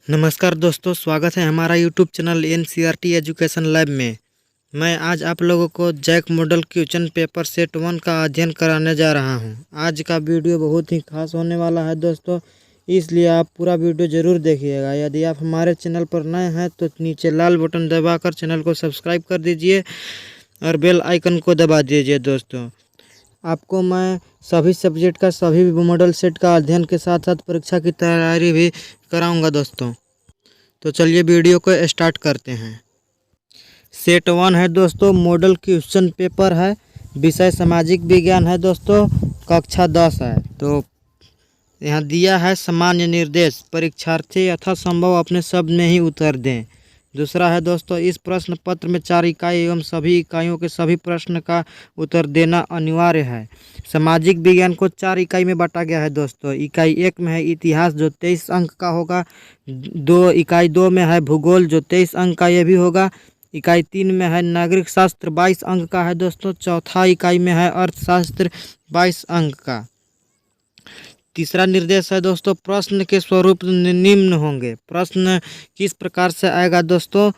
नमस्कार दोस्तों, स्वागत है हमारा YouTube channel NCERT education lab में। मैं आज आप लोगों को JAC model question paper set 1 का अध्ययन कराने जा रहा हूं। आज का वीडियो बहुत ही खास होने वाला है दोस्तों, इसलिए आप पूरा वीडियो ज़रूर देखिएगा। यदि आप हमारे चैनल पर नए हैं तो नीचे लाल बटन दबाकर चैनल को सब्सक्राइब कर दीजिए और बेल आइकन को दबा दीजिए। दोस्तों, आपको मैं सभी सब्जेक्ट का सभी मॉडल सेट का अध्ययन के साथ साथ परीक्षा की तैयारी भी कराऊंगा दोस्तों। तो चलिए वीडियो को स्टार्ट करते हैं। सेट 1 है दोस्तों, मॉडल क्वेश्चन पेपर है, विषय सामाजिक विज्ञान है दोस्तों, कक्षा 10 है। तो यहाँ दिया है सामान्य निर्देश, परीक्षार्थी यथासंभव अपने शब्द में ही उत्तर दें। दूसरा है दोस्तों, इस प्रश्न पत्र में 4 इकाई एवं सभी इकाइयों के सभी प्रश्न का उत्तर देना अनिवार्य है। सामाजिक विज्ञान को 4 इकाई में बांटा गया है दोस्तों। इकाई 1 में है इतिहास जो 23 अंक का होगा। इकाई 2 में है भूगोल जो 23 अंक का ये भी होगा। इकाई 3 में है नागरिक शास्त्र 22 अंक का है दोस्तों। चौथा इकाई में है अर्थशास्त्र 22 अंक का। तीसरा निर्देश है दोस्तों, प्रश्न के स्वरूप निम्न होंगे। प्रश्न किस प्रकार से आएगा दोस्तों,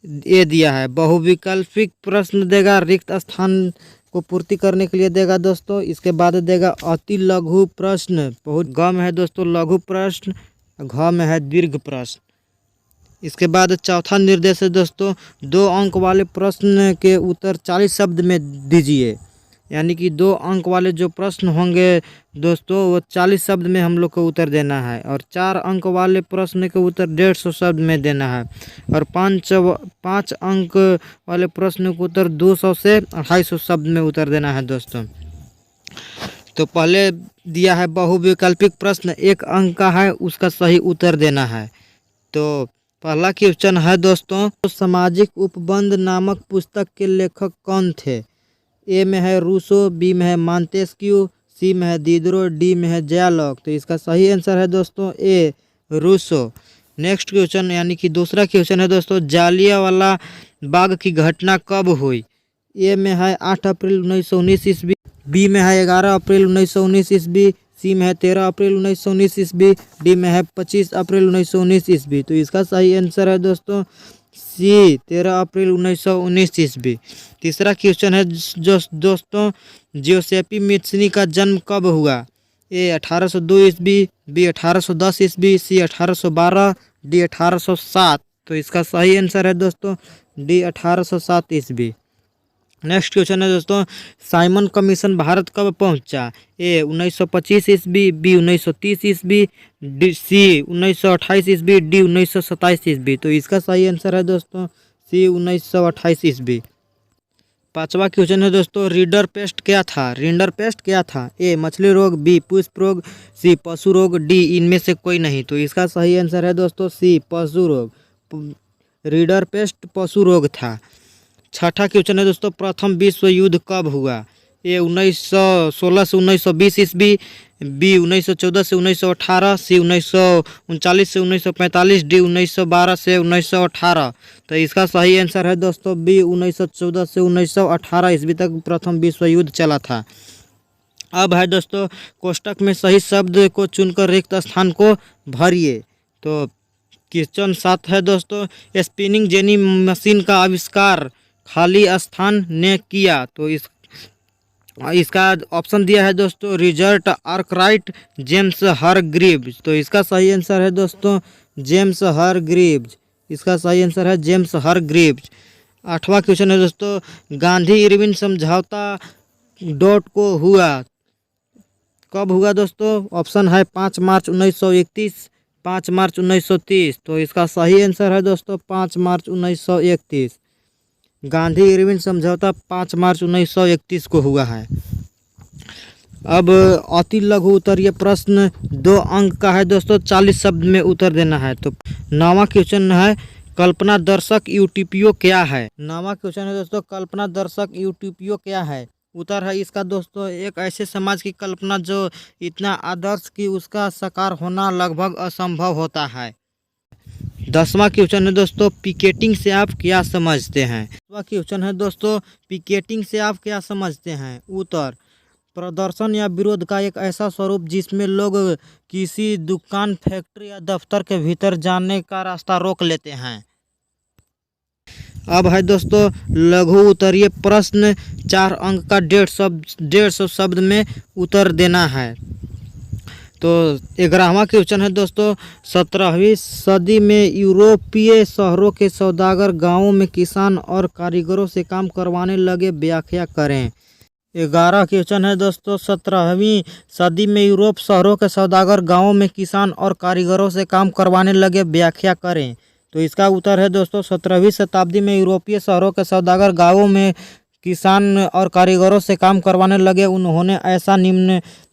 ये दिया है। बहुविकल्पिक प्रश्न देगा, रिक्त स्थान को पूर्ति करने के लिए देगा दोस्तों। इसके बाद देगा अति लघु प्रश्न, बहुत ग में है दोस्तों लघु प्रश्न, घ में है दीर्घ प्रश्न। इसके बाद चौथा निर्देश है दोस्तों, 2 अंक वाले प्रश्न के उत्तर 40 शब्द में दीजिए। यानी कि 2 अंक वाले जो प्रश्न होंगे दोस्तों वो 40 शब्द में हम लोग को उत्तर देना है, और 4 अंक वाले प्रश्न के उत्तर 150 शब्द में देना है, और 5 अंक वाले प्रश्न के उत्तर 200 से 250 शब्द में उत्तर देना है दोस्तों। तो पहले दिया है बहुविकल्पिक प्रश्न 1 अंक का है, उसका सही उत्तर देना है। तो पहला क्वेश्चन है दोस्तों, तो सामाजिक उपबंध नामक पुस्तक के लेखक कौन थे। ए में है रूसो, बी में है मॉन्टेस्क्यू, सी में है दिदरो, डी में है जयालॉक। तो इसका सही आंसर है दोस्तों ए, रूसो। नेक्स्ट क्वेश्चन यानी कि दूसरा क्वेश्चन है दोस्तों, जालियांवाला बाग की घटना कब हुई। ए में है 8 अप्रैल 1919 ईस्वी, बी में है 11 अप्रैल 1919 ईस्वी, सी में है 13 अप्रैल 1919 ईस्वी, डी में है 25 अप्रैल 1919 ईस्वी। तो इसका सही आंसर है दोस्तों सी, 13 अप्रैल 1919 ईस्वी। तीसरा क्वेश्चन है जो दोस्तों, जोसेफी मैत्सनी का जन्म कब हुआ। ए 1802 ईस्वी, बी 1810 ईस्वी, सी 1812, डी 1807। तो इसका सही आंसर है दोस्तों डी 1807 ईस्वी। नेक्स्ट क्वेश्चन है दोस्तों, साइमन कमीशन भारत कब पहुंचा। ए 1925 ईस्वी, बी 1930 ईस्वी, डी सी 1928 ईस्वी, डी 1927 ईस्वी। तो इसका सही आंसर है दोस्तों सी 1928 ईस्वी। पांचवा क्वेश्चन है दोस्तों, रीडर पेस्ट क्या था। रीडर पेस्ट क्या था। ए मछली रोग, बी पुष्प रोग, सी पशु रोग, डी इनमें से कोई नहीं। तो इसका सही आंसर है दोस्तों सी, पशु रोग। रीडर पेस्ट पशु रोग था। छठा क्वेश्चन है दोस्तों, प्रथम विश्व युद्ध कब हुआ। ए 1916 से 1920 ईस्वी, बी 1914 से 1918, सी 1939 से 1945, डी 1912 से 1918। तो इसका सही आंसर है दोस्तों बी 1914 से 1918 ईस्वी तक प्रथम विश्व युद्ध चला था। अब है दोस्तों, कोष्टक में सही शब्द को चुनकर रिक्त स्थान को भरिए। तो क्वेश्चन 7 है दोस्तों, स्पिनिंग जेनी मशीन का आविष्कार खाली स्थान ने किया। तो इसका ऑप्शन दिया है दोस्तों, रिचर्ड आर्कराइट, जेम्स हारग्रीव्स। तो इसका सही आंसर है दोस्तों जेम्स हारग्रीव्स। इसका सही आंसर है जेम्स हारग्रीव्स। 8वां क्वेश्चन है दोस्तों, गांधी इरविन समझौता डॉट को हुआ कब हुआ दोस्तों। ऑप्शन है 5 मार्च 1931, 5 मार्च 1930। तो इसका सही आंसर है दोस्तों 5 मार्च 1931। गांधी इरविन समझौता 5 मार्च 1931 को हुआ है। अब अति लघु उत्तरीय प्रश्न 2 अंक का है दोस्तों, 40 शब्द में उत्तर देना है। तो 9वां क्वेश्चन है, कल्पना दर्शक यूटोपिया क्या है। 9वां क्वेश्चन है दोस्तों, कल्पना दर्शक यूटोपिया क्या है। उत्तर है इसका दोस्तों, एक ऐसे समाज की कल्पना जो इतना आदर्श कि उसका साकार होना लगभग असंभव होता है। 10वां क्वेश्चन है दोस्तों, पिकेटिंग से आप क्या समझते हैं। 10वां क्वेश्चन है दोस्तों, पिकेटिंग से आप क्या समझते हैं। उत्तर, प्रदर्शन या विरोध का एक ऐसा स्वरूप जिसमें लोग किसी दुकान, फैक्ट्री या दफ्तर के भीतर जाने का रास्ता रोक लेते हैं। अब है दोस्तों लघु उत्तरीय प्रश्न, 4 अंक का 150 शब्द में उत्तर देना है। तो 11वां क्वेश्चन है दोस्तों, 17वीं सदी में यूरोपीय शहरों के सौदागर गांवों में किसान और कारीगरों से काम करवाने लगे, व्याख्या करें। 11 क्वेश्चन है दोस्तों, 17वीं सदी में यूरोप शहरों के सौदागर गांवों में किसान और कारीगरों से काम करवाने लगे, व्याख्या करें। तो इसका उत्तर है दोस्तों, 17वीं शताब्दी में यूरोपीय शहरों के सौदागर गांवों में किसान और कारीगरों से काम करवाने लगे। उन्होंने ऐसा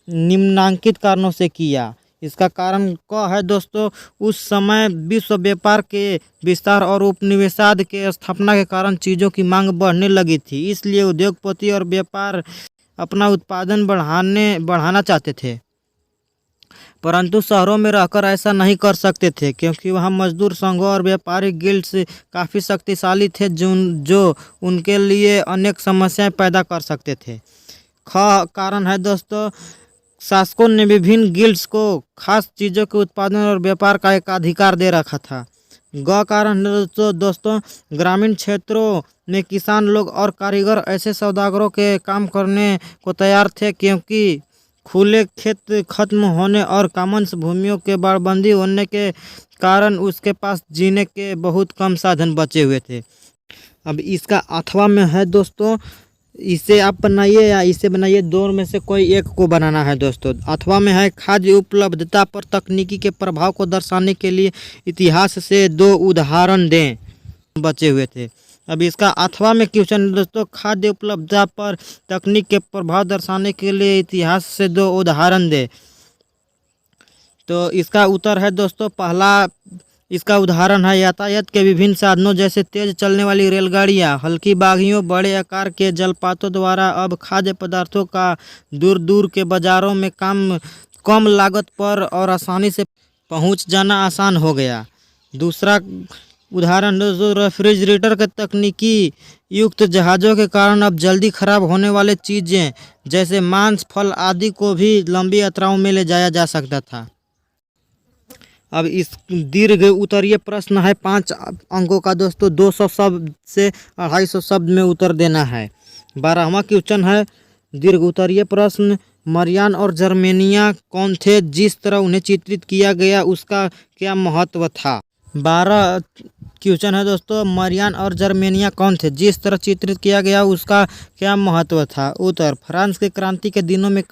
निम्नांकित कारणों से किया। इसका कारण क है दोस्तों, उस समय विश्व व्यापार के विस्तार और उपनिवेशवाद के स्थापना के कारण चीज़ों की मांग बढ़ने लगी थी। इसलिए उद्योगपति और व्यापार अपना उत्पादन बढ़ाना चाहते थे, परंतु शहरों में रहकर ऐसा नहीं कर सकते थे क्योंकि वहाँ मजदूर संघों और व्यापारिक गिल्ड्स काफ़ी शक्तिशाली थे जो उनके लिए अनेक समस्याएं पैदा कर सकते थे। ख कारण है दोस्तों, शासकों ने विभिन्न गिल्ड्स को खास चीज़ों के उत्पादन और व्यापार का एक अधिकार दे रखा था। ग कारण दोस्तों, ग्रामीण क्षेत्रों में किसान लोग और कारीगर ऐसे सौदागरों के काम करने को तैयार थे क्योंकि खुले खेत खत्म होने और कामन्स भूमियों के बाड़बंदी होने के कारण उसके पास जीने के बहुत कम साधन बचे हुए थे। अब इसका अथवा में है दोस्तों, इसे आप बनाइए या इसे बनाइए, दोनों में से कोई एक को बनाना है दोस्तों। अथवा में है, खाद्य उपलब्धता पर तकनीकी के प्रभाव को दर्शाने के लिए इतिहास से 2 उदाहरण दें, बचे हुए थे। अब इसका अथवा में क्वेश्चन दोस्तों, खाद्य उपलब्धता पर तकनीक के प्रभाव दर्शाने के लिए इतिहास से 2 उदाहरण दें। तो इसका उत्तर है दोस्तों, पहला इसका उदाहरण है यातायात के विभिन्न साधनों जैसे तेज चलने वाली रेलगाड़ियाँ, हल्की बागियों, बड़े आकार के जलपातों द्वारा अब खाद्य पदार्थों का दूर दूर के बाज़ारों में कम लागत पर और आसानी से पहुंच जाना आसान हो गया। दूसरा उदाहरण दोस्तों, रेफ्रिजरेटर के तकनीकी युक्त जहाज़ों के कारण अब जल्दी खराब होने वाले चीज़ें जैसे मांस, फल आदि को भी लंबी यात्राओं में ले जाया जा सकता था। अब इस दीर्घ उत्तरीय प्रश्न है 5 अंकों का दोस्तों, 200 शब्द से 250 शब्द में उत्तर देना है। 12वां क्वेश्चन है, दीर्घ उत्तरीय प्रश्न, मरियान और जर्मेनिया कौन थे, जिस तरह उन्हें चित्रित किया गया उसका क्या महत्व था। 12 क्वेश्चन है दोस्तों, मरियान और जर्मेनिया कौन थे, जिस तरह चित्रित किया गया उसका क्या महत्व था। उत्तर, फ्रांस के क्रांति के दिनों में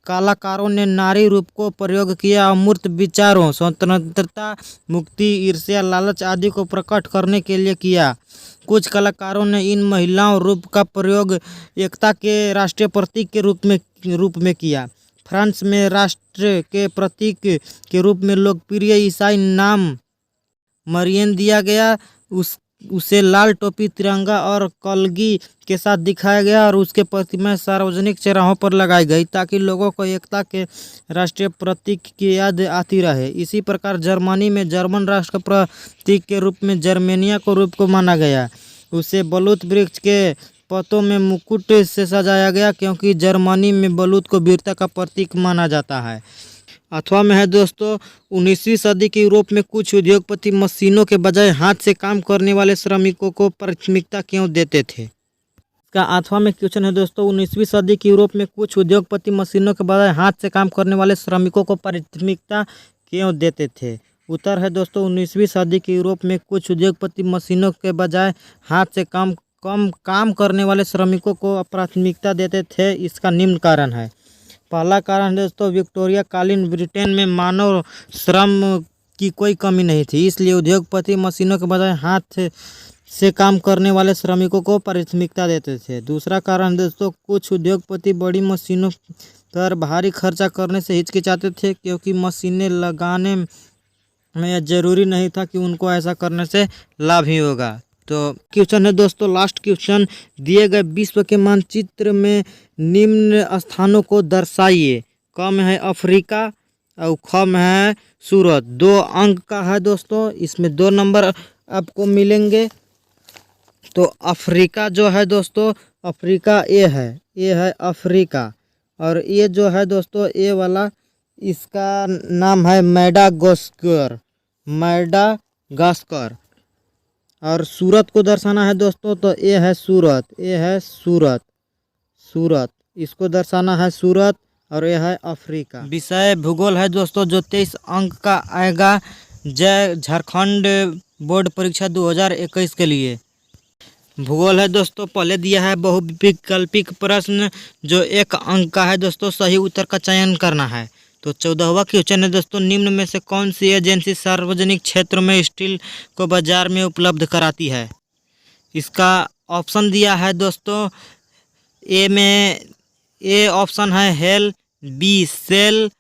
कलाकारों ने नारी रूप को प्रयोग किया, अमूर्त विचारों, स्वतंत्रता, मुक्ति, ईर्ष्या, लालच आदि को प्रकट करने के लिए किया। कुछ कलाकारों ने इन महिलाओं रूप का प्रयोग एकता के राष्ट्रीय प्रतीक के रूप में किया। फ्रांस में राष्ट्र के प्रतीक के रूप में लोकप्रिय ईसाई नाम मरियन दिया गया। उसे लाल टोपी, तिरंगा और कलगी के साथ दिखाया गया और उसके प्रतिमा सार्वजनिक चौराहों पर लगाई गई ताकि लोगों को एकता के राष्ट्रीय प्रतीक की याद आती रहे। इसी प्रकार जर्मनी में जर्मन राष्ट्र का प्रतीक के रूप में जर्मेनिया को रूप को माना गया। उसे बलूत वृक्ष के पत्तों में मुकुट से सजाया गया क्योंकि जर्मनी में बलूत को वीरता का प्रतीक माना जाता है। अथवा में है दोस्तों, 19वीं सदी के यूरोप में कुछ उद्योगपति मशीनों के बजाय हाथ से काम करने वाले श्रमिकों को प्राथमिकता क्यों देते थे। इसका अथवा में क्वेश्चन है दोस्तों, 19वीं सदी के यूरोप में कुछ उद्योगपति मशीनों के बजाय हाथ से काम करने वाले श्रमिकों को प्राथमिकता क्यों देते थे। उत्तर है दोस्तों, 19वीं सदी के यूरोप में कुछ उद्योगपति मशीनों के बजाय हाथ से कम काम करने वाले श्रमिकों को प्राथमिकता देते थे। इसका निम्न कारण है। पहला कारण दोस्तों, विक्टोरिया कालीन ब्रिटेन में मानव श्रम की कोई कमी नहीं थी, इसलिए उद्योगपति मशीनों के बजाय हाथ से काम करने वाले श्रमिकों को प्राथमिकता देते थे। दूसरा कारण दोस्तों, कुछ उद्योगपति बड़ी मशीनों पर भारी खर्चा करने से हिचकिचाते थे क्योंकि मशीनें लगाने में यह जरूरी नहीं था कि उनको ऐसा करने से लाभ ही होगा। तो क्वेश्चन है दोस्तों, लास्ट क्वेश्चन, दिए गए विश्व के मानचित्र में निम्न स्थानों को दर्शाइए। क में है अफ्रीका, और ख में है सूरत। 2 अंक का है दोस्तों, इसमें 2 नंबर आपको मिलेंगे। तो अफ्रीका जो है दोस्तों, अफ्रीका ये है अफ्रीका। और ये जो है दोस्तों ये वाला, इसका नाम है मैडागास्कर। और सूरत को दर्शाना है दोस्तों, तो ये है सूरत, इसको दर्शाना है सूरत। और यह है अफ्रीका। विषय भूगोल है दोस्तों, जो 23 अंक का आएगा जय झारखंड बोर्ड परीक्षा 2021 के लिए। भूगोल है दोस्तों, पहले दिया है बहुविकल्पिक प्रश्न जो 1 अंक का है दोस्तों, सही उत्तर का चयन करना है। तो 14वां क्वेश्चन है दोस्तों, निम्न में से कौन सी एजेंसी सार्वजनिक क्षेत्र में स्टील को बाजार में उपलब्ध कराती है। इसका ऑप्शन दिया है दोस्तों, ए ऑप्शन है हेल, बी सेल,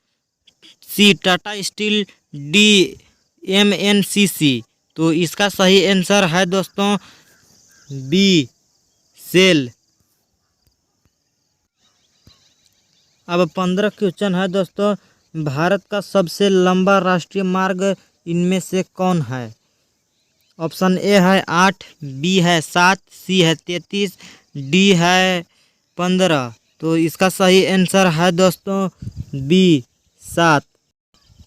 सी टाटा स्टील, डी MNCC। तो इसका सही आंसर है दोस्तों बी सेल। अब 15 क्वेश्चन है दोस्तों, भारत का सबसे लंबा राष्ट्रीय मार्ग इनमें से कौन है। ऑप्शन ए है 8, बी है 7, सी है 33, डी है 15। तो इसका सही आंसर है दोस्तों बी 7।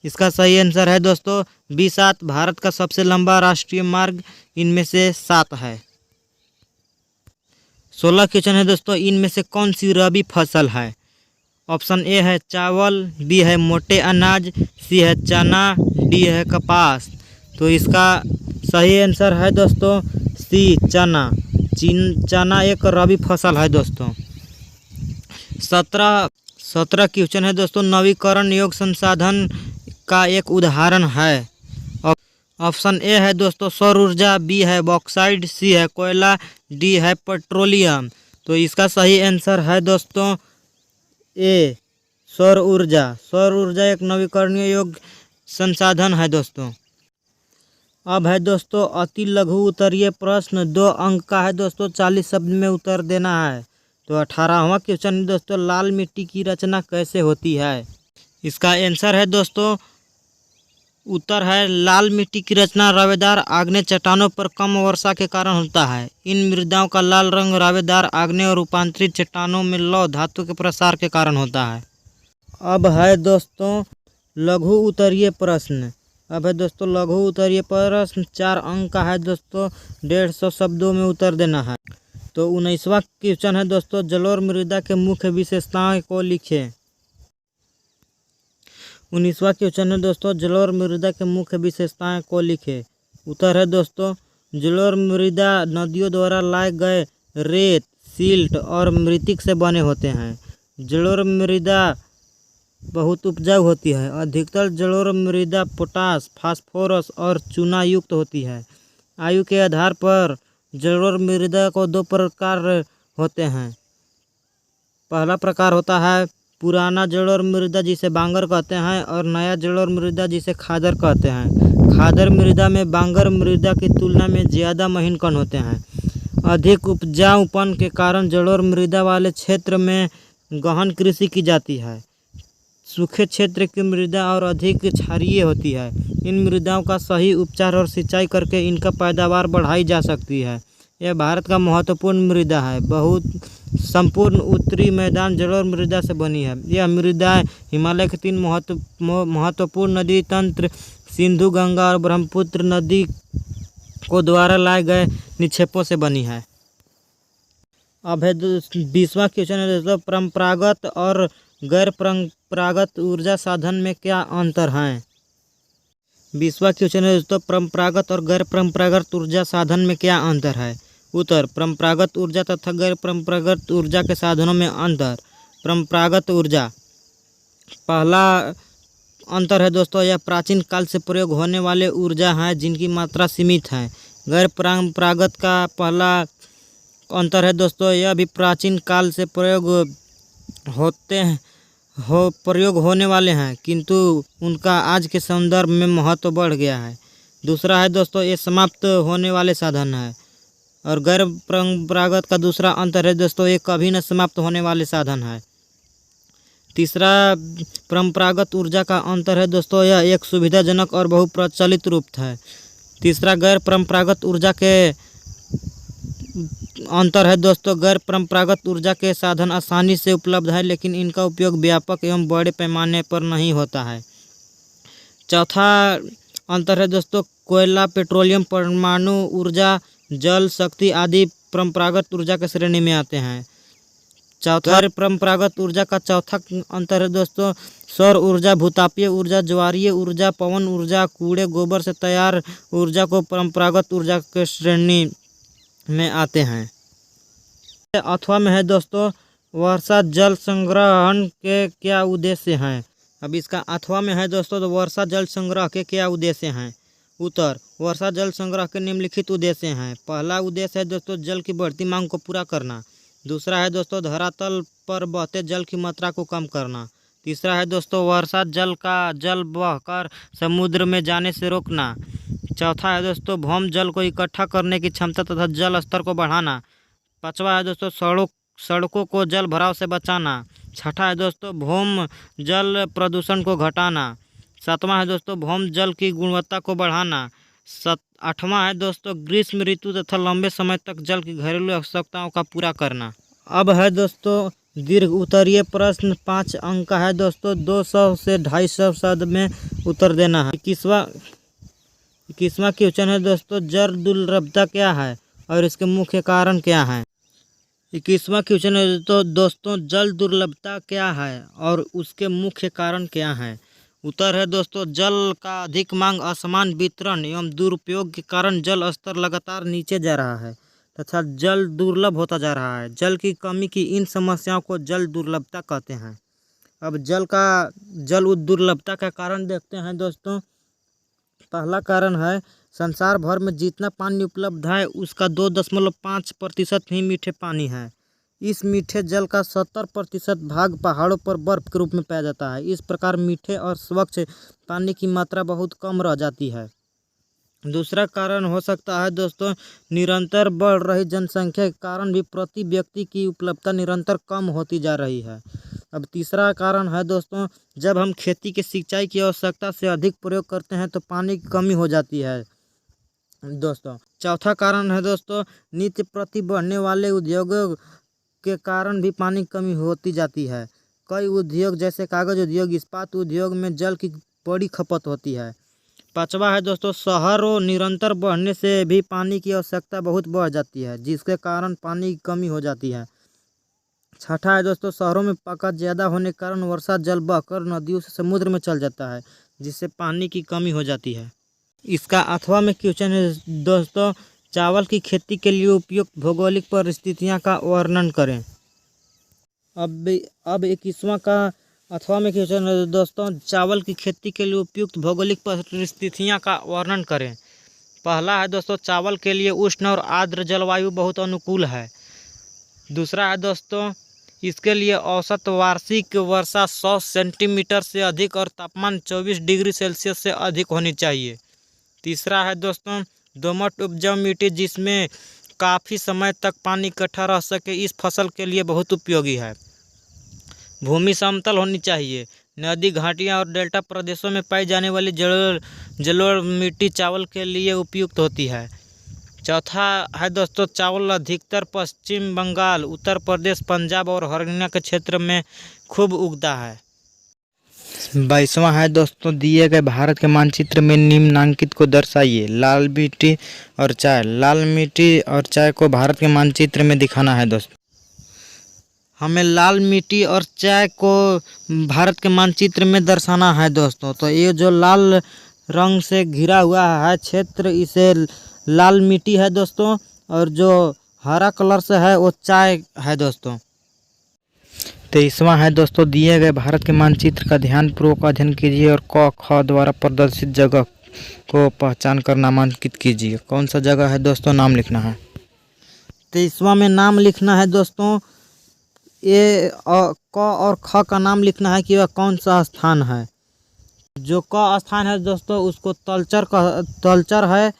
इसका सही आंसर है दोस्तों बी 7। भारत का सबसे लंबा राष्ट्रीय मार्ग इनमें से 7 है। 16 क्वेश्चन है दोस्तों, इनमें से कौन सी रबी फसल है। ऑप्शन ए है चावल, बी है मोटे अनाज, सी है चना, डी है कपास। तो इसका सही आंसर है दोस्तों सी चना। चना एक रबी फसल है दोस्तों। 17 क्वेश्चन है दोस्तों, नवीकरण योग्य संसाधन का एक उदाहरण है। ऑप्शन ए है दोस्तों सौर ऊर्जा, बी है बॉक्साइट, सी है कोयला, डी है पेट्रोलियम। तो इसका सही आंसर है दोस्तों ए सौर ऊर्जा। सौर ऊर्जा एक नवीकरणीय योग्य संसाधन है दोस्तों। अब है दोस्तों अति लघु उत्तरीय प्रश्न, 2 अंक का है दोस्तों, 40 शब्द में उत्तर देना है। तो 18वां क्वेश्चन दोस्तों, लाल मिट्टी की रचना कैसे होती है। इसका आंसर है दोस्तों, उत्तर है लाल मिट्टी की रचना रावेदार आग्नेय चट्टानों पर कम वर्षा के कारण होता है। इन मृदाओं का लाल रंग रावेदार आग्नेय और रूपांतरित चट्टानों में लौह धातु के प्रसार के कारण होता है। अब है दोस्तों लघु उत्तरीय प्रश्न। अब है दोस्तों लघु उत्तरीय प्रश्न, 4 अंक का है दोस्तों, 150 शब्दों में उत्तर देना है। तो 19वां क्वेश्चन है दोस्तों, जलोढ़ मृदा के मुख्य विशेषताओं को लिखें। 19वां क्वेश्चन है दोस्तों, जलोढ़ मृदा के मुख्य विशेषताएं को लिखें। उत्तर है दोस्तों, जलोढ़ मृदा नदियों द्वारा लाए गए रेत, सिल्ट और मृतिक से बने होते हैं। जलोढ़ मृदा बहुत उपजाऊ होती है। अधिकतर जलोढ़ मृदा पोटास, फास्फोरस और चूना युक्त होती है। आयु के आधार पर जलोढ़ मृदा को 2 प्रकार होते हैं। पहला प्रकार होता है पुराना जलोढ़ मृदा जिसे बांगर कहते हैं, और नया जलोढ़ मृदा जिसे खादर कहते हैं। खादर मृदा में बांगर मृदा की तुलना में ज़्यादा महीन कण होते हैं। अधिक उपजाऊपन के कारण जलोढ़ मृदा वाले क्षेत्र में गहन कृषि की जाती है। सूखे क्षेत्र की मृदा और अधिक क्षारीय होती है। इन मृदाओं का सही उपचार और सिंचाई करके इनका पैदावार बढ़ाई जा सकती है। यह भारत का महत्वपूर्ण मृदा है। बहुत संपूर्ण उत्तरी मैदान जलोढ़ मृदा से बनी है। यह मृदाएं हिमालय के 3 महत्वपूर्ण नदी तंत्र सिंधु, गंगा और ब्रह्मपुत्र नदी को द्वारा लाए गए निक्षेपों से बनी है। अब है 20वां क्वेश्चन है दोस्तों, परंपरागत और गैर परंपरागत ऊर्जा साधन में क्या अंतर है। 20वां क्वेश्चन है दोस्तों, परंपरागत और गैर परंपरागत ऊर्जा साधन में क्या अंतर है। उत्तर, परंपरागत ऊर्जा तथा गैर परंपरागत ऊर्जा के साधनों में अंतर। परंपरागत ऊर्जा, पहला अंतर है दोस्तों, यह प्राचीन काल से प्रयोग होने वाले ऊर्जा हैं जिनकी मात्रा सीमित है। गैर परंपरागत का पहला अंतर है दोस्तों, यह भी प्राचीन काल से प्रयोग होने वाले हैं, किंतु उनका आज के संदर्भ में महत्व बढ़ गया है। दूसरा है दोस्तों, ये समाप्त होने वाले साधन है। और गैर परंपरागत का दूसरा अंतर है दोस्तों, ये कभी न समाप्त होने वाले साधन है। तीसरा परंपरागत ऊर्जा का अंतर है दोस्तों, यह एक सुविधाजनक और बहुप्रचलित रूप है। तीसरा गैर परंपरागत ऊर्जा के अंतर है दोस्तों, गैर परंपरागत ऊर्जा के साधन आसानी से उपलब्ध है, लेकिन इनका उपयोग व्यापक एवं बड़े पैमाने पर नहीं होता है। चौथा अंतर है दोस्तों, कोयला, पेट्रोलियम, परमाणु ऊर्जा, जल शक्ति आदि परंपरागत ऊर्जा के श्रेणी में आते हैं। चौथा परंपरागत ऊर्जा का चौथा अंतर है दोस्तों, सौर ऊर्जा, भूतापीय ऊर्जा, ज्वारीय ऊर्जा, पवन ऊर्जा, कूड़े गोबर से तैयार ऊर्जा को परंपरागत ऊर्जा के श्रेणी में आते हैं। अथवा में है दोस्तों, वर्षा जल संग्रहण के क्या उद्देश्य हैं। अब इसका अथवा में है दोस्तों, तो वर्षा जल संग्रह के क्या उद्देश्य हैं। उत्तर, वर्षा जल संग्रह के निम्नलिखित उद्देश्य हैं। पहला उद्देश्य है दोस्तों, जल की बढ़ती मांग को पूरा करना। दूसरा है दोस्तों, धरातल पर बहते जल की मात्रा को कम करना। तीसरा है दोस्तों, वर्षा जल का जल बहकर समुद्र में जाने से रोकना। चौथा है दोस्तों, भौम जल को इकट्ठा करने की क्षमता तथा जल स्तर को बढ़ाना। पांचवा है दोस्तों, सड़कों को जल भराव से बचाना। छठा है दोस्तों, भौम जल प्रदूषण को घटाना। सातवां है दोस्तों, भौम जल की गुणवत्ता को बढ़ाना। आठवां है दोस्तों, ग्रीष्म ऋतु तथा लंबे समय तक जल की घरेलू आवश्यकताओं का पूरा करना। अब है दोस्तों दीर्घ उत्तरीय प्रश्न, 5 अंक का है दोस्तों, 200 से 250 शब्द में उत्तर देना है। 21वां क्वेश्चन है दोस्तों, जल दुर्लभता क्या है और इसके मुख्य कारण क्या हैं। 21वां क्वेश्चन है दोस्तों, जल दुर्लभता क्या है और उसके मुख्य कारण क्या हैं। उत्तर है दोस्तों, जल का अधिक मांग, असमान वितरण एवं दुरुपयोग के कारण जल स्तर लगातार नीचे जा रहा है तथा जल दुर्लभ होता जा रहा है। जल की कमी की इन समस्याओं को जल दुर्लभता कहते हैं। अब जल दुर्लभता का कारण देखते हैं दोस्तों। पहला कारण है, संसार भर में जितना पानी उपलब्ध है उसका 2.5% ही मीठे पानी है। इस मीठे जल का 70% भाग पहाड़ों पर बर्फ के रूप में पाया जाता है। इस प्रकार मीठे और स्वच्छ पानी की मात्रा बहुत कम रह जाती है। दूसरा कारण हो सकता है दोस्तों, निरंतर बढ़ रही जनसंख्या के कारण भी प्रति व्यक्ति की उपलब्धता निरंतर कम होती जा रही है। अब तीसरा कारण है दोस्तों, जब हम खेती के सिंचाई की आवश्यकता से अधिक प्रयोग करते हैं तो पानी की कमी हो जाती है दोस्तों। चौथा कारण है दोस्तों, नित्य प्रति बढ़ने वाले उद्योगों के कारण भी पानी की कमी होती जाती है। कई उद्योग जैसे कागज उद्योग, इस्पात उद्योग में जल की बड़ी खपत होती है। पांचवा है दोस्तों, शहरों निरंतर बढ़ने से भी पानी की आवश्यकता बहुत बढ़ जाती है, जिसके कारण पानी की कमी हो जाती है। छठा है दोस्तों, शहरों में पका ज़्यादा होने के कारण वर्षा जल बहकर नदियों से समुद्र में चल जाता है, जिससे पानी की कमी हो जाती है। इसका अथवा में क्वेश्चन है दोस्तों, चावल की खेती के लिए उपयुक्त भौगोलिक परिस्थितियां का वर्णन करें। अब 21वां का अथवा में क्वेश्चन है दोस्तों, चावल की खेती के लिए उपयुक्त भौगोलिक परिस्थितियां का वर्णन करें। पहला है दोस्तों, चावल के लिए उष्ण और आर्द्र जलवायु बहुत अनुकूल है। दूसरा है दोस्तों, इसके लिए औसत वार्षिक वर्षा 100 सेंटीमीटर से अधिक और तापमान 24 डिग्री सेल्सियस से अधिक होनी चाहिए। तीसरा है दोस्तों, दोमट उपजाऊ मिट्टी जिसमें काफ़ी समय तक पानी इकट्ठा रह सके, इस फसल के लिए बहुत उपयोगी है। भूमि समतल होनी चाहिए। नदी, घाटियाँ और डेल्टा प्रदेशों में पाई जाने वाली जलोढ़ मिट्टी चावल के लिए उपयुक्त होती है। चौथा है दोस्तों, चावल अधिकतर पश्चिम बंगाल, उत्तर प्रदेश, पंजाब और हरियाणा के क्षेत्र में खूब उगता है। 22वां है दोस्तों, दिए गए भारत के मानचित्र में निम्नांकित को दर्शाइए। लाल मिट्टी और चाय। लाल मिट्टी और चाय को भारत के मानचित्र में दिखाना है दोस्तों। हमें लाल मिट्टी और चाय को भारत के मानचित्र में दर्शाना है दोस्तों। तो ये जो लाल रंग से घिरा हुआ है क्षेत्र, इसे लाल मिट्टी है दोस्तों, और जो हरा कलर से है वो चाय है दोस्तों। 23वां है दोस्तों, दिए गए भारत के मानचित्र का ध्यानपूर्वक अध्ययन कीजिए और क ख द्वारा प्रदर्शित जगह को पहचान कर नामांकित कीजिए। कौन सा जगह है दोस्तों, नाम लिखना है। 23वां में नाम लिखना है दोस्तों, ये क और ख का नाम लिखना है कि वह कौन सा स्थान है। जो क स्थान है दोस्तों उसको तलचर है,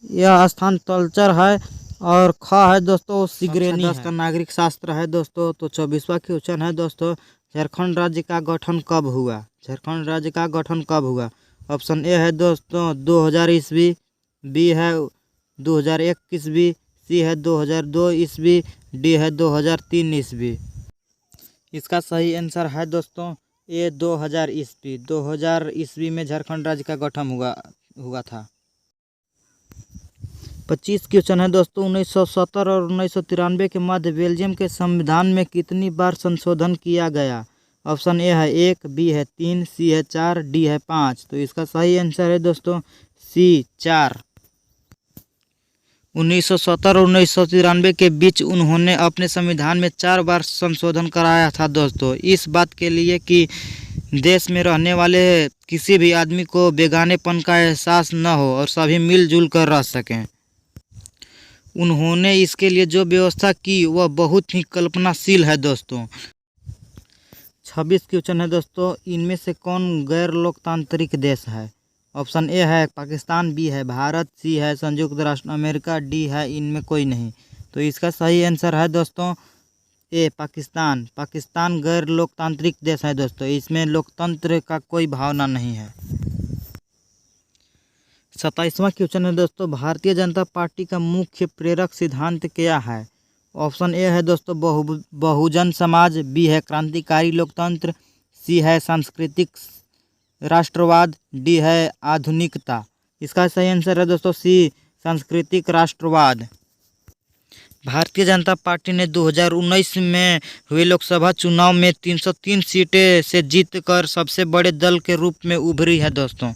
यह स्थान तलचर है। और ख है दोस्तों सिगरेनी 10 का नागरिक शास्त्र है दोस्तों। तो 24वां क्वेश्चन है दोस्तों, झारखंड राज्य का गठन कब हुआ? झारखंड राज्य का गठन कब हुआ? ऑप्शन ए है दोस्तों 2000 ईस्वी, बी है 2001 ईस्वी, सी है 2002 ईस्वी, डी है 2003 ईस्वी। इसका सही आंसर है दोस्तों ए 2000 ईस्वी। 2000 ईस्वी में झारखंड राज्य का गठन हुआ था। 25 क्वेश्चन है दोस्तों, 1970 और 1993 के मध्य बेल्जियम के संविधान में कितनी बार संशोधन किया गया? ऑप्शन ए है 1, बी है 3, सी है 4, डी है 5। तो इसका सही आंसर है दोस्तों सी 4। 1970 और 1993 के बीच उन्होंने अपने संविधान में 4 बार संशोधन कराया था दोस्तों। इस बात के लिए कि देश में रहने वाले किसी भी आदमी को बेगानेपन का एहसास न हो और सभी मिलजुल कर रह सकें। उन्होंने इसके लिए जो व्यवस्था की वह बहुत ही कल्पनाशील है दोस्तों। 26 क्वेश्चन है दोस्तों, इनमें से कौन गैर लोकतांत्रिक देश है? ऑप्शन ए है पाकिस्तान, बी है भारत, सी है संयुक्त राष्ट्र अमेरिका, डी है इनमें कोई नहीं। तो इसका सही आंसर है दोस्तों ए पाकिस्तान। पाकिस्तान गैर लोकतांत्रिक देश है दोस्तों, इसमें लोकतंत्र का कोई भावना नहीं है। 27वां क्वेश्चन है दोस्तों, भारतीय जनता पार्टी का मुख्य प्रेरक सिद्धांत क्या है? ऑप्शन ए है दोस्तों बहुजन समाज, बी है क्रांतिकारी लोकतंत्र, सी है सांस्कृतिक राष्ट्रवाद, डी है आधुनिकता। इसका सही आंसर है दोस्तों सी सांस्कृतिक राष्ट्रवाद। भारतीय जनता पार्टी ने 2019 में हुए लोकसभा चुनाव में 303 सीटें से जीतकर सबसे बड़े दल के रूप में उभरी है दोस्तों।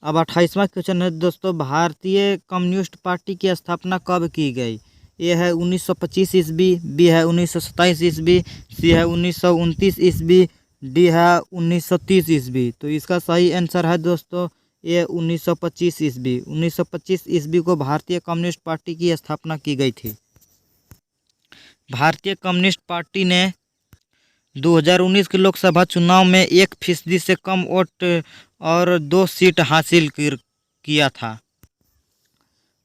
अब 28वां क्वेश्चन है दोस्तों, भारतीय कम्युनिस्ट पार्टी की स्थापना कब की गई? ए है 1925 ईस्वी, बी है 1927 ईस्वी, सी है 1929 ईस्वी, डी है 1930 ईस्वी। तो इसका सही आंसर है दोस्तों ए 1925 ईस्वी। 1925 ईस्वी को भारतीय कम्युनिस्ट पार्टी की स्थापना की गई थी। भारतीय कम्युनिस्ट पार्टी ने 2019 के लोकसभा चुनाव में 1% से कम वोट और 2 सीट हासिल किया था।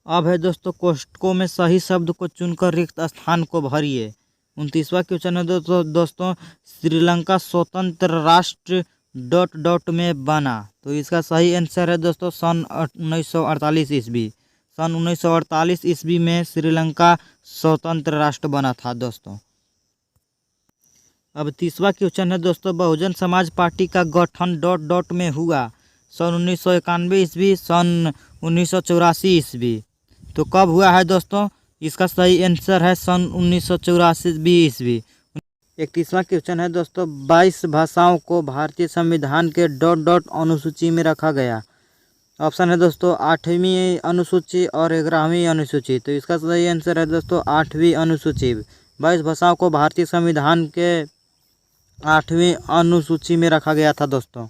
अब है दोस्तों कोष्टकों में सही शब्द को चुनकर रिक्त स्थान को भरिए। 29वां क्वेश्चन है दोस्तों, श्रीलंका स्वतंत्र राष्ट्र ... में बना। तो इसका सही आंसर है दोस्तों सन 1948 ईस्वी। सन 1948 ईस्वी में श्रीलंका स्वतंत्र राष्ट्र बना था दोस्तों। अब 30वां क्वेश्चन है दोस्तों, बहुजन समाज पार्टी का गठन ... में हुआ। सन 1991 ईस्वी, सन 1984 ईस्वी। तो कब हुआ है दोस्तों? इसका सही आंसर है सन 1984 ईस्वी। 31वां क्वेश्चन है दोस्तों, 22 भाषाओं को भारतीय संविधान के ... अनुसूची में रखा गया। ऑप्शन है दोस्तों 8वीं अनुसूची और 11वीं अनुसूची। तो इसका सही आंसर है दोस्तों 8वीं अनुसूची। 22 भाषाओं को भारतीय संविधान के 8वीं अनुसूची में रखा गया था दोस्तों।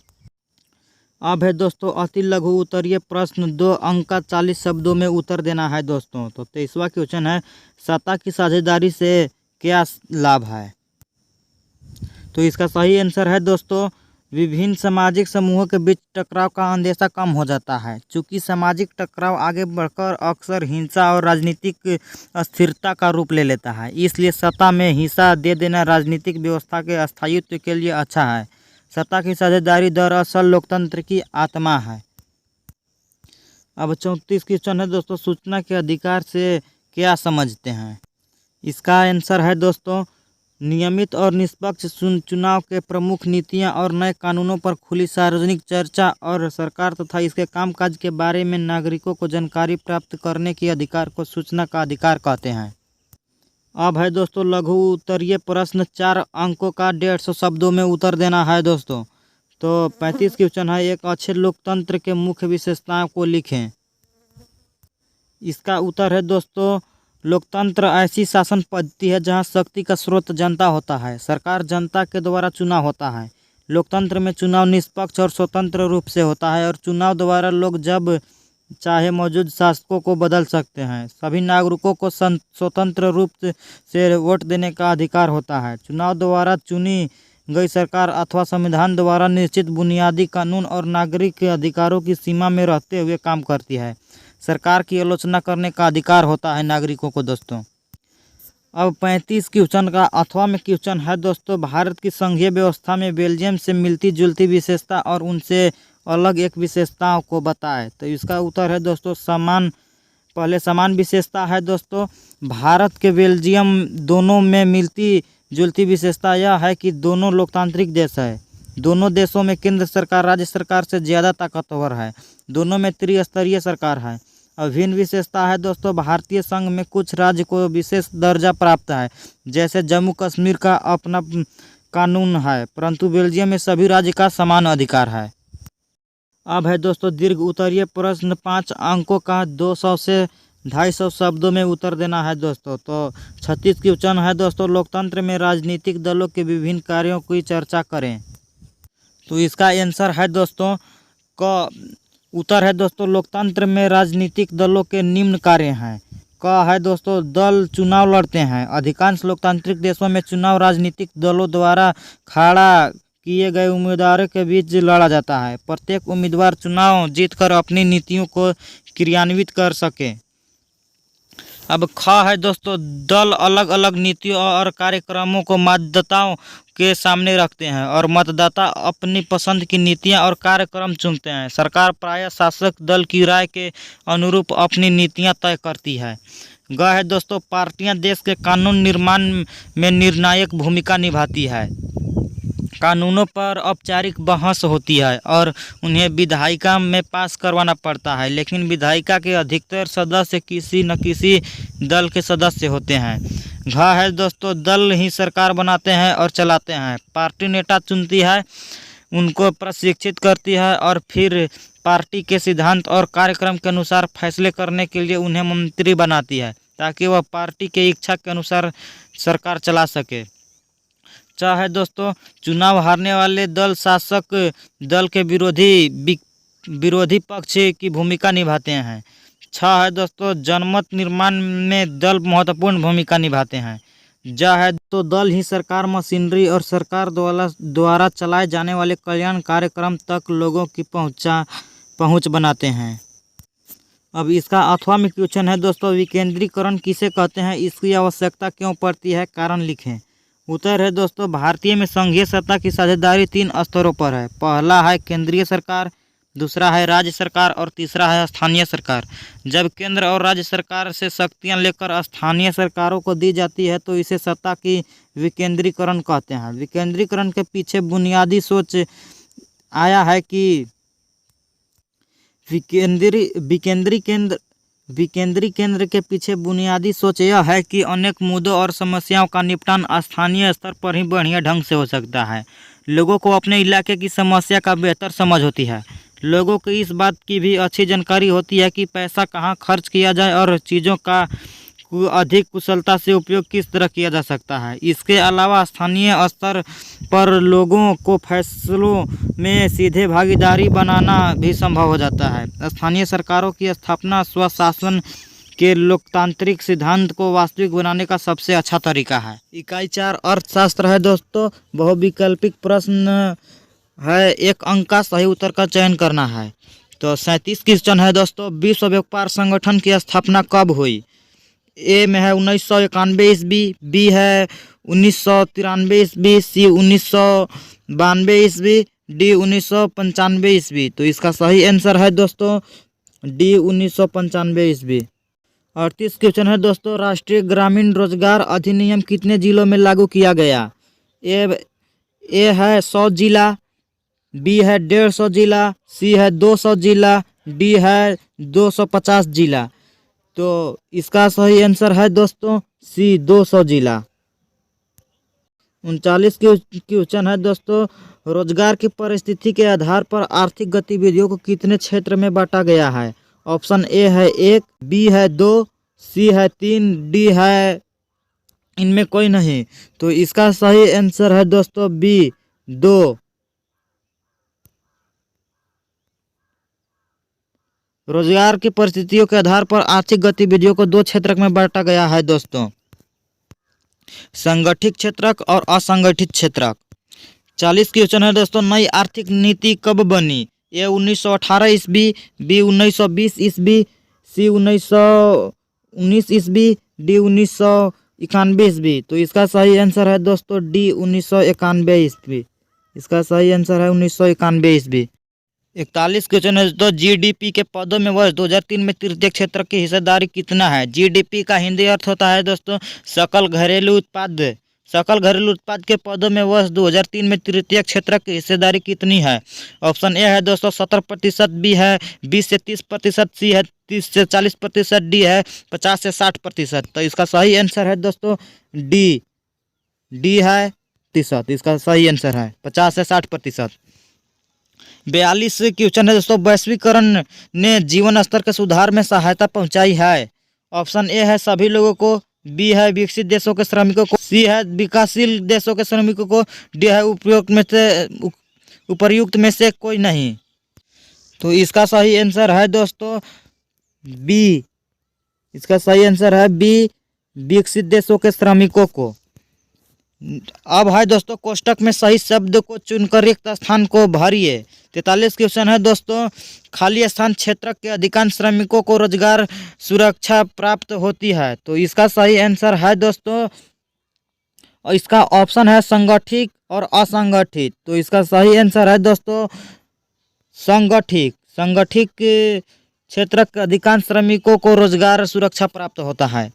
अब है दोस्तों अति लघु उत्तरीय प्रश्न, 2 अंक का 40 शब्दों में उत्तर देना है दोस्तों। तो 23वां क्वेश्चन है, सत्ता की साझेदारी से क्या लाभ है? तो इसका सही आंसर है दोस्तों विभिन्न सामाजिक समूहों के बीच टकराव का अंदेशा कम हो जाता है। चूँकि सामाजिक टकराव आगे बढ़कर अक्सर हिंसा और राजनीतिक अस्थिरता का रूप ले लेता है, इसलिए सत्ता में हिस्सा दे देना राजनीतिक व्यवस्था के स्थायित्व के लिए अच्छा है। सत्ता की साझेदारी दरअसल लोकतंत्र की आत्मा है। अब 34 क्वेश्चन है दोस्तों, सूचना के अधिकार से क्या समझते हैं? इसका आंसर है दोस्तों नियमित और निष्पक्ष चुनाव के प्रमुख नीतियां और नए कानूनों पर खुली सार्वजनिक चर्चा और सरकार तथा इसके कामकाज के बारे में नागरिकों को जानकारी प्राप्त करने के अधिकार को सूचना का अधिकार कहते हैं। अब है दोस्तों लघु उत्तरीय प्रश्न, 4 अंकों का 150 शब्दों में उत्तर देना है दोस्तों। तो 35 क्वेश्चन है, एक अच्छे लोकतंत्र के मुख्य विशेषताओं को लिखें। इसका उत्तर है दोस्तों लोकतंत्र ऐसी शासन पद्धति है जहां शक्ति का स्रोत जनता होता है। सरकार जनता के द्वारा चुनाव होता है। लोकतंत्र में चुनाव निष्पक्ष और स्वतंत्र रूप से होता है और चुनाव द्वारा लोग जब चाहे मौजूद शासकों को बदल सकते हैं। सभी नागरिकों को स्वतंत्र रूप से वोट देने का अधिकार होता है। चुनाव द्वारा चुनी गई सरकार अथवा संविधान द्वारा निश्चित बुनियादी कानून और नागरिक के अधिकारों की सीमा में रहते हुए काम करती है। सरकार की आलोचना करने का अधिकार होता है नागरिकों को दोस्तों। अब 35 क्वेश्चन का अथवा में क्वेश्चन है दोस्तों, भारत की संघीय व्यवस्था में बेल्जियम से मिलती जुलती विशेषता और उनसे अलग एक विशेषताओं को बताएं। तो इसका उत्तर है दोस्तों समान विशेषता है दोस्तों। भारत के बेल्जियम दोनों में मिलती जुलती विशेषता यह है कि दोनों लोकतांत्रिक देश है। दोनों देशों में केंद्र सरकार राज्य सरकार से ज़्यादा ताकतवर है। दोनों में त्रिस्तरीय सरकार है। अभिन्न विशेषता है दोस्तों, भारतीय संघ में कुछ राज्य को विशेष दर्जा प्राप्त है, जैसे जम्मू कश्मीर का अपना कानून है, परंतु बेल्जियम में सभी राज्य का समान अधिकार है। अब है दोस्तों दीर्घ उत्तरीय प्रश्न 5 अंकों का 200 से 250 शब्दों में उत्तर देना है दोस्तों। तो 36 क्वेश्चन है दोस्तों, लोकतंत्र में राजनीतिक दलों के विभिन्न कार्यों की चर्चा करें। तो इसका आंसर है दोस्तों क उत्तर है दोस्तों, लोकतंत्र में राजनीतिक दलों के निम्न कार्य हैं। क है दोस्तों, दल चुनाव लड़ते हैं। अधिकांश लोकतांत्रिक देशों में चुनाव राजनीतिक दलों द्वारा खड़ा किए गए उम्मीदवारों के बीच लड़ा जाता है। प्रत्येक उम्मीदवार चुनाव जीतकर अपनी नीतियों को क्रियान्वित कर सके। अब ख है दोस्तों, दल अलग अलग नीतियों और कार्यक्रमों को मतदाताओं के सामने रखते हैं और मतदाता अपनी पसंद की नीतियां और कार्यक्रम चुनते हैं। सरकार प्रायः शासक दल की राय के अनुरूप अपनी नीतियां तय करती है। ग है दोस्तों, पार्टियां देश के कानून निर्माण में निर्णायक भूमिका निभाती है। कानूनों पर औपचारिक बहस होती है और उन्हें विधायिका में पास करवाना पड़ता है, लेकिन विधायिका के अधिकतर सदस्य किसी न किसी दल के सदस्य होते हैं। घ है दोस्तों, दल ही सरकार बनाते हैं और चलाते हैं। पार्टी नेता चुनती है, उनको प्रशिक्षित करती है और फिर पार्टी के सिद्धांत और कार्यक्रम के अनुसार फैसले करने के लिए उन्हें मंत्री बनाती है, ताकि वह पार्टी के इच्छा के अनुसार सरकार चला सके। चाहे दोस्तों, चुनाव हारने वाले दल शासक दल के विरोधी पक्ष की भूमिका निभाते हैं। 6 है दोस्तों, जनमत निर्माण में दल महत्वपूर्ण भूमिका निभाते हैं। ज है तो दल ही सरकार मशीनरी और सरकार द्वारा चलाए जाने वाले कल्याण कार्यक्रम तक लोगों की पहुंच बनाते हैं। अब इसका अथवा में क्वेश्चन है दोस्तों, विकेंद्रीकरण किसे कहते हैं, इसकी आवश्यकता क्यों पड़ती है, कारण लिखें। उत्तर है दोस्तों, भारतीय में संघीय सत्ता की साझेदारी 3 स्तरों पर है। पहला है केंद्रीय सरकार, दूसरा है राज्य सरकार और तीसरा है स्थानीय सरकार। जब केंद्र और राज्य सरकार से शक्तियां लेकर स्थानीय सरकारों को दी जाती है तो इसे सत्ता की विकेंद्रीकरण कहते हैं। विकेंद्रीकरण के पीछे बुनियादी सोच आया है कि विकेंद्रीकरण के पीछे बुनियादी सोच यह है कि अनेक मुद्दों और समस्याओं का निपटान स्थानीय स्तर पर ही बढ़िया ढंग से हो सकता है। लोगों को अपने इलाके की समस्या का बेहतर समझ होती है। लोगों को इस बात की भी अच्छी जानकारी होती है कि पैसा कहाँ खर्च किया जाए और चीज़ों का अधिक कुशलता से उपयोग किस तरह किया जा सकता है। इसके अलावा स्थानीय स्तर पर लोगों को फैसलों में सीधे भागीदारी बनाना भी संभव हो जाता है। स्थानीय सरकारों की स्थापना स्वशासन के लोकतांत्रिक सिद्धांत को वास्तविक बनाने का सबसे अच्छा तरीका है। इकाई 4 अर्थशास्त्र है दोस्तों, बहुविकल्पिक प्रश्न है। 1 अंक का सही उत्तर का चयन करना है। तो 37 क्वेश्चन है दोस्तों, विश्व व्यापार संगठन की स्थापना कब हुई। ए में है 1991 ईस्वी, बी है 1993 ईस्वी, सी 1992 ईस्वी, डी 1995 ईस्वी। तो इसका सही आंसर है दोस्तों डी 1995 ईस्वी। 38 क्वेश्चन है दोस्तों, राष्ट्रीय ग्रामीण रोजगार अधिनियम कितने जिलों में लागू किया गया। ए है 100 जिला, बी है 150 जिला, सी है 200 जिला, डी है 250 जिला। तो इसका सही आंसर है दोस्तों सी 200 जिला। 39 क्वेश्चन है दोस्तों, रोजगार की परिस्थिति के आधार पर आर्थिक गतिविधियों को कितने क्षेत्र में बांटा गया है। ऑप्शन ए है 1, बी है 2, सी है 3, डी है इनमें कोई नहीं। तो इसका सही आंसर है दोस्तों बी 2। रोजगार की परिस्थितियों के आधार पर आर्थिक गतिविधियों को 2 क्षेत्र में बांटा गया है दोस्तों, संगठित क्षेत्रक और असंगठित क्षेत्रक। 40 क्वेश्चन है दोस्तों, नई आर्थिक नीति कब बनी। ए 1918 ईस्वी, बी 1920 ईस्वी, सी 1919 ईस्वी, डी 1991 ईस्वी। तो इसका सही आंसर है दोस्तों डी 1991 ईस्वी। इसका सही आंसर है 1991 ईस्वी। 41 क्वेश्चन है दोस्तों, जीडीपी के पदों में वर्ष 2003 में तृतीय क्षेत्र की हिस्सेदारी कितना है। जीडीपी का हिंदी अर्थ होता है दोस्तों सकल घरेलू उत्पाद। सकल घरेलू उत्पाद के पदों में वर्ष 2003 में तृतीय क्षेत्र की हिस्सेदारी कितनी है। ऑप्शन ए है दोस्तों 70%, बी है 20 से 30%, सी है 30 से 40%, डी है 50 से 60%। तो इसका सही आंसर है दोस्तों डी, डी है 30। इसका सही आंसर है 50 से 60%। 42 क्वेश्चन है दोस्तों, वैश्वीकरण ने जीवन स्तर के सुधार में सहायता पहुंचाई है। ऑप्शन ए है सभी लोगों को, बी है विकसित देशों के श्रमिकों को, सी है विकासशील देशों के श्रमिकों को, डी है उपर्युक्त में से कोई नहीं। तो इसका सही आंसर है दोस्तों बी। इसका सही आंसर है बी, विकसित देशों के श्रमिकों को। अब है दोस्तों कोष्टक में सही शब्द को चुनकर रिक्त स्थान को भरिए। 43 क्वेश्चन है दोस्तों, खाली स्थान क्षेत्र के अधिकांश श्रमिकों को रोजगार सुरक्षा प्राप्त होती है। तो इसका सही आंसर है दोस्तों, और इसका ऑप्शन है संगठित और असंगठित। तो इसका सही आंसर है दोस्तों संगठित। संगठित क्षेत्र के अधिकांश श्रमिकों को रोजगार सुरक्षा प्राप्त होता है।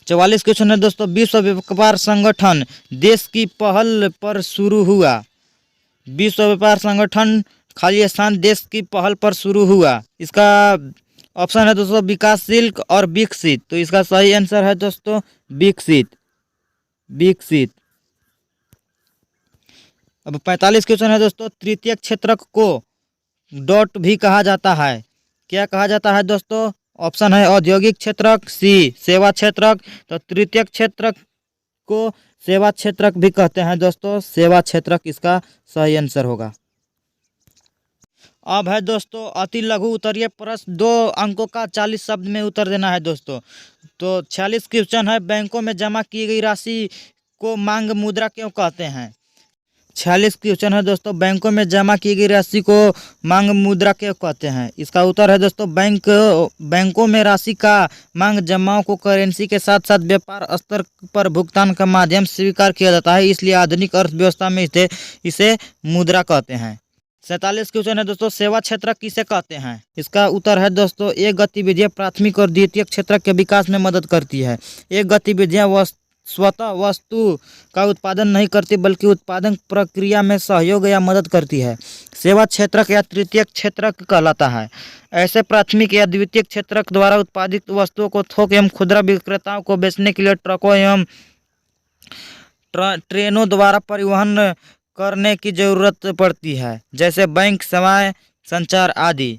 44 क्वेश्चन है दोस्तों, विश्व व्यापार संगठन देश की पहल पर शुरू हुआ। विश्व व्यापार संगठन खाली स्थान देश की पहल पर शुरू हुआ। इसका ऑप्शन है दोस्तों विकासशील और विकसित। तो इसका सही आंसर है दोस्तों विकसित, विकसित। अब 45 क्वेश्चन है दोस्तों, तृतीय क्षेत्र को डॉट भी कहा जाता है। क्या कहा जाता है दोस्तों। ऑप्शन है औद्योगिक क्षेत्रक, सी सेवा क्षेत्रक। तो तृतीय क्षेत्र को सेवा क्षेत्रक भी कहते हैं दोस्तों, सेवा क्षेत्रक इसका सही आंसर होगा। अब है दोस्तों अति लघु उत्तरीय प्रश्न, 2 अंकों का 40 शब्द में उत्तर देना है दोस्तों। तो 46 क्वेश्चन है, बैंकों में जमा की गई राशि को मांग मुद्रा क्यों कहते हैं। 46 क्वेश्चन है दोस्तों, बैंकों में जमा की गई राशि को मांग मुद्रा क्यों कहते हैं। इसका उत्तर है दोस्तों बैंकों में राशि का मांग जमाओं को करेंसी के साथ साथ व्यापार स्तर पर भुगतान का माध्यम स्वीकार किया जाता है, इसलिए आधुनिक अर्थव्यवस्था में इसे मुद्रा कहते हैं। 47 क्वेश्चन है दोस्तों, सेवा क्षेत्र किसे कहते हैं। इसका उत्तर है दोस्तों एक गतिविधियाँ प्राथमिक और द्वितीय क्षेत्र के विकास में मदद करती है। एक गतिविधियाँ स्वतः वस्तु का उत्पादन नहीं करती बल्कि उत्पादन प्रक्रिया में सहयोग या मदद करती है। सेवा क्षेत्रक या तृतीय क्षेत्रक कहलाता है। ऐसे प्राथमिक या द्वितीय क्षेत्रक द्वारा उत्पादित वस्तुओं को थोक एवं खुदरा विक्रेताओं को बेचने के लिए ट्रकों एवं ट्रेनों द्वारा परिवहन करने की जरूरत पड़ती है, जैसे बैंक सेवाएं, संचार आदि।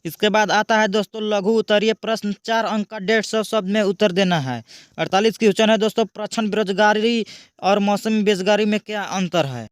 इसके बाद आता है दोस्तों लघु उत्तरीय प्रश्न, 4 अंक का 150 शब्द में उत्तर देना है। 48 क्वेश्चन है दोस्तों, प्रच्छन्न बेरोजगारी और मौसमी बेरोजगारी में क्या अंतर है।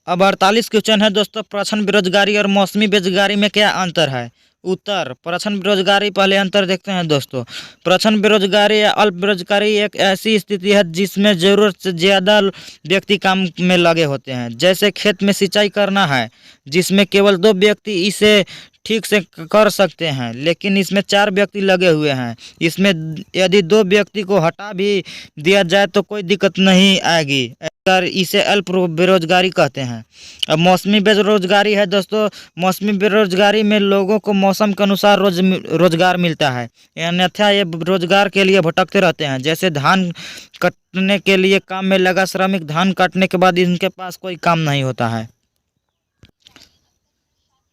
अब 48 क्वेश्चन है दोस्तों, प्रच्छन्न बेरोजगारी और मौसमी बेरोजगारी में क्या अंतर है। उत्तर, प्रच्छन्न बेरोजगारी, पहले अंतर देखते हैं दोस्तों। प्रच्छन्न बेरोजगारी या अल्प बेरोजगारी एक ऐसी स्थिति है जिसमें जरूरत से ज़्यादा व्यक्ति काम में लगे होते हैं, जैसे खेत में सिंचाई करना है जिसमें केवल 2 व्यक्ति इसे ठीक से कर सकते हैं, लेकिन इसमें 4 व्यक्ति लगे हुए हैं। इसमें यदि 2 व्यक्ति को हटा भी दिया जाए तो कोई दिक्कत नहीं आएगी, इसे अल्प बेरोजगारी कहते हैं। अब मौसमी बेरोजगारी है दोस्तों, मौसमी बेरोजगारी में लोगों को मौसम के अनुसार रोजगार मिलता है, अन्यथा ये रोजगार के लिए भटकते रहते हैं। जैसे धान काटने के लिए काम में लगा श्रमिक, धान काटने के बाद इनके पास कोई काम नहीं होता है।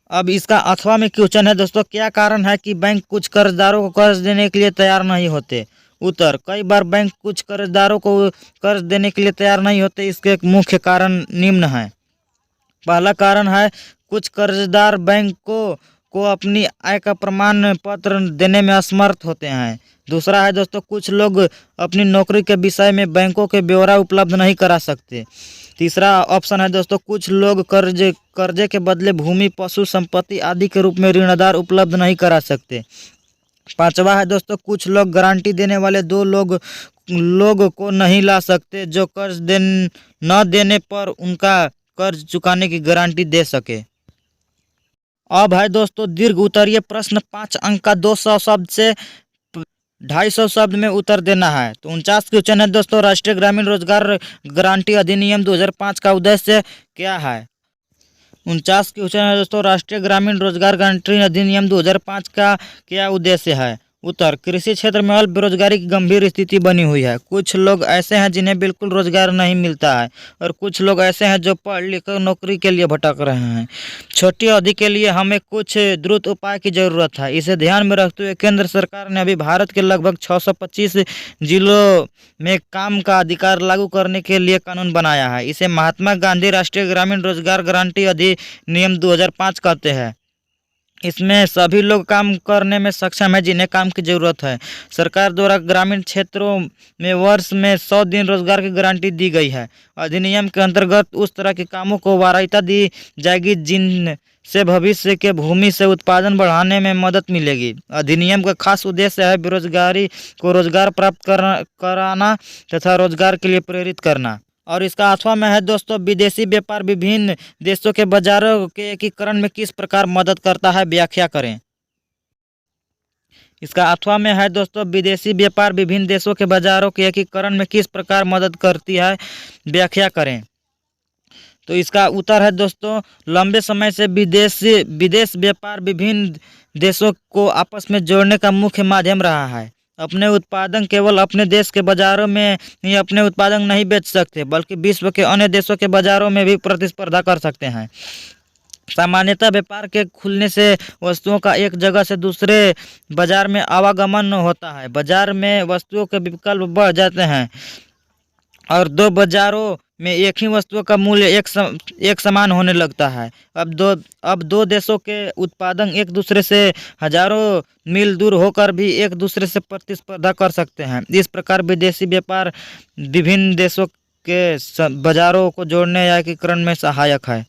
अब इसका अथवा में क्वेश्चन है दोस्तों, क्या कारण है कि बैंक कुछ कर्जदारों को कर्ज देने के लिए तैयार नहीं होते। उत्तर, कई बार बैंक कुछ कर्जदारों को कर्ज देने के लिए तैयार नहीं होते। इसके मुख्य कारण निम्न हैं। पहला कारण है कुछ कर्जदार बैंक को अपनी आय का प्रमाण पत्र देने में असमर्थ होते हैं। दूसरा है दोस्तों, कुछ लोग अपनी नौकरी के विषय में बैंकों के ब्यौरा उपलब्ध नहीं करा सकते। तीसरा ऑप्शन है दोस्तों, कुछ लोग कर्जे के बदले भूमि, पशु संपत्ति आदि के रूप में ऋणदार उपलब्ध नहीं करा सकते। पांचवा है दोस्तों, कुछ लोग गारंटी देने वाले 2 लोग को नहीं ला सकते जो कर्ज न देने पर उनका कर्ज चुकाने की गारंटी दे सके। अब है दोस्तों दीर्घ उत्तरीय प्रश्न 5 अंक का 200 शब्द से 250 शब्द में उत्तर देना है। तो 49 क्वेश्चन है दोस्तों। राष्ट्रीय ग्रामीण रोजगार गारंटी अधिनियम 2005 का उद्देश्य क्या है? 49 क्वेश्चन है दोस्तों। राष्ट्रीय ग्रामीण रोजगार गारंटी अधिनियम 2005 का क्या उद्देश्य है? उत्तर, कृषि क्षेत्र में अल्प बेरोजगारी की गंभीर स्थिति बनी हुई है। कुछ लोग ऐसे हैं जिन्हें बिल्कुल रोजगार नहीं मिलता है और कुछ लोग ऐसे हैं जो पढ़ लिख कर नौकरी के लिए भटक रहे हैं। छोटी अवधि के लिए हमें कुछ द्रुत उपाय की जरूरत है। इसे ध्यान में रखते हुए केंद्र सरकार ने अभी भारत के लगभग 625 जिलों में काम का अधिकार लागू करने के लिए कानून बनाया है। इसे महात्मा गांधी राष्ट्रीय ग्रामीण रोजगार गारंटी अधिनियम 2005 कहते हैं। इसमें सभी लोग काम करने में सक्षम है जिन्हें काम की जरूरत है। सरकार द्वारा ग्रामीण क्षेत्रों में वर्ष में 100 दिन रोजगार की गारंटी दी गई है। अधिनियम के अंतर्गत उस तरह के कामों को वरीयता दी जाएगी जिनसे भविष्य के भूमि से उत्पादन बढ़ाने में मदद मिलेगी। अधिनियम का खास उद्देश्य है बेरोजगारी को रोजगार प्राप्त कराना तथा रोजगार के लिए प्रेरित करना। और इसका अथवा में है दोस्तों विदेशी व्यापार विभिन्न देशों के बाजारों के एकीकरण में किस प्रकार मदद करता है, व्याख्या करें। इसका अथवा में है दोस्तों विदेशी व्यापार विभिन्न देशों के बाजारों के एकीकरण में किस प्रकार मदद करती है, व्याख्या करें। तो इसका उत्तर है दोस्तों लंबे समय से विदेश व्यापार विभिन्न देशों को आपस में जोड़ने का मुख्य माध्यम रहा है। अपने उत्पादन केवल अपने देश के बाजारों में ही अपने उत्पादन नहीं बेच सकते बल्कि विश्व के अन्य देशों के बाजारों में भी प्रतिस्पर्धा कर सकते हैं। सामान्यतः व्यापार के खुलने से वस्तुओं का एक जगह से दूसरे बाजार में आवागमन होता है। बाजार में वस्तुओं के विकल्प बढ़ जाते हैं और दो बाजारों में एक ही वस्तुओं का मूल्य एक समान होने लगता है। अब दो देशों के उत्पादन एक दूसरे से हजारों मील दूर होकर भी एक दूसरे से प्रतिस्पर्धा कर सकते हैं। इस प्रकार विदेशी व्यापार विभिन्न देशों के बाजारों को जोड़ने या एकीकरण में सहायक है।